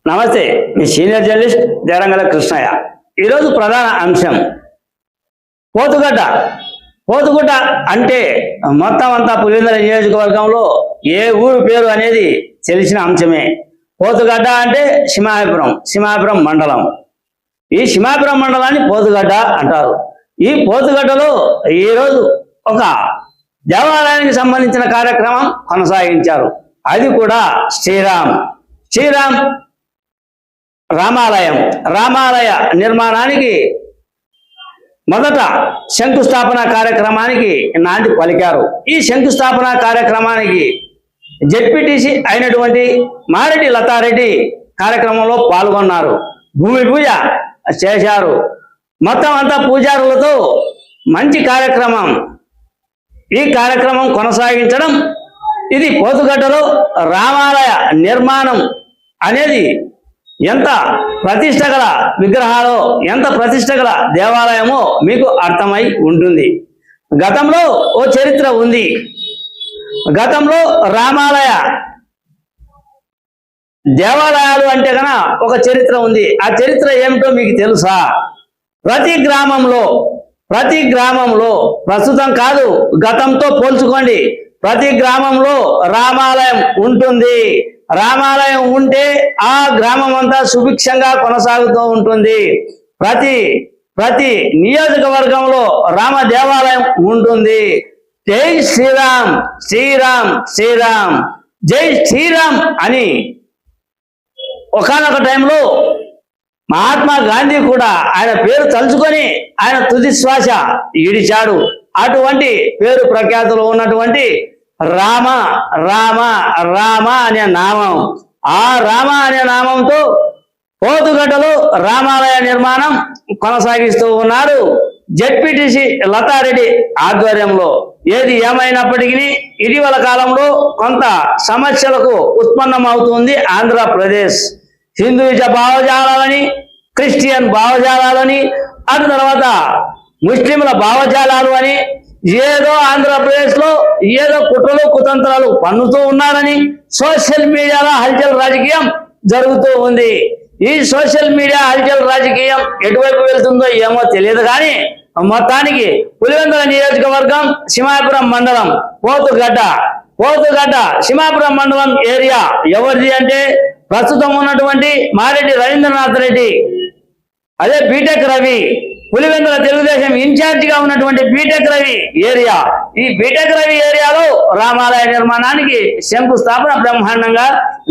నమస్తే, మీ senior journalist దేరంగల Krishnaiah. ఈరోజు ప్రధాన అంశం పోతుగడ్డ. పోతుగడ్డ అంటే మొత్తం అంతా పులివెందుల నియోజకవర్గంలో ఏ ఊరు పేరు అనేది తెలిసిన అంశమే. పోతుగడ్డ అంటే సింహాపురం మండలం. ఈ సింహాపురం మండలాన్ని పోతుగడ్డ అంటారు. ఈ పోతుగడ్డలో ఈరోజు ఒక దేవాలయానికి సంబంధించిన కార్యక్రమం కొనసాగించారు. అది కూడా శ్రీరామ్ రామాలయ నిర్మాణానికి మొదట శంకుస్థాపన కార్యక్రమానికి నాంది పలికారు. ఈ శంకుస్థాపన కార్యక్రమానికి జెడ్పీటీసీ అయినటువంటి మారెడ్డి లతారెడ్డి కార్యక్రమంలో పాల్గొన్నారు. భూమి పూజ చేశారు. మొత్తం అంతా పూజారులతో మంచి కార్యక్రమం. ఈ కార్యక్రమం కొనసాగించడం, ఇది పోతుగడ్డలో రామాలయ నిర్మాణం అనేది ఎంత ప్రతిష్ట గల విగ్రహాలో, ఎంత ప్రతిష్ట గల దేవాలయమో మీకు అర్థమై ఉంటుంది. గతంలో ఓ చరిత్ర ఉంది. గతంలో రామాలయ దేవాలయాలు అంటే కన్నా ఒక చరిత్ర ఉంది. ఆ చరిత్ర ఏమిటో మీకు తెలుసా? ప్రతి గ్రామంలో ప్రస్తుతం కాదు, గతంతో పోల్చుకోండి, ప్రతి గ్రామంలో రామాలయం ఉంటుంది. రామాలయం ఉంటే ఆ గ్రామం అంతా సుభిక్షంగా కొనసాగుతూ ఉంటుంది. ప్రతి నియోజకవర్గంలో రామ దేవాలయం ఉంటుంది. జై శ్రీరామ్ జై శ్రీరామ్ అని ఒకానొక టైంలో మహాత్మా గాంధీ కూడా ఆయన పేరు తలుచుకొని ఆయన తుది శ్వాస ఈడిచాడు. అటువంటి పేరు ప్రఖ్యాతులు ఉన్నటువంటి రామ అనే నామం, ఆ రామ అనే నామంతో పోతుగడ్డలో రామాలయ నిర్మాణం కొనసాగిస్తూ ఉన్నారు జెడ్పీటీసీ లతారెడ్డి ఆధ్వర్యంలో. ఏది ఏమైనప్పటికీ ఇటీవల కాలంలో కొంత సమస్యలకు ఉత్పన్నమవుతుంది ఆంధ్రప్రదేశ్. హిందూయిజ భావజాలాలని, క్రిస్టియన్ భావజాలాలని, అటు తర్వాత ముస్లింల భావజాలాలు అని ఏదో ఆంధ్రప్రదేశ్ లో ఏదో కుట్రలు కుతంత్రాలు పన్నుతూ ఉన్నారని సోషల్ మీడియాలో హల్చల్ రాజకీయం జరుగుతూ ఉంది. ఈ సోషల్ మీడియా హల్చల్ రాజకీయం ఎటువైపు వెళ్తుందో ఏమో తెలియదు, కానీ మొత్తానికి పులివెందుల నియోజకవర్గం సింహాపురం మండలం పోతుగడ్డ సింహాపురం మండలం ఏరియా ఎవరిది అంటే ప్రస్తుతం ఉన్నటువంటి మారెడ్డి రవీంద్రనాథ్ రెడ్డి, అదే బీటెక్ రవి, పులివెందుల తెలుగుదేశం ఇన్ఛార్జిగా ఉన్నటువంటి బీటెక్ రవి ఏరియా. ఈ బీటెక్ రవి ఏరియాలో రామాలయ నిర్మాణానికి శంకుస్థాపన బ్రహ్మాండంగా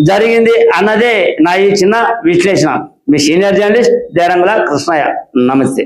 జరిగింది అన్నదే నా ఈ చిన్న విశ్లేషణ. మీ సీనియర్ జర్నలిస్ట్ దేరంగల కృష్ణయ్య. నమస్తే.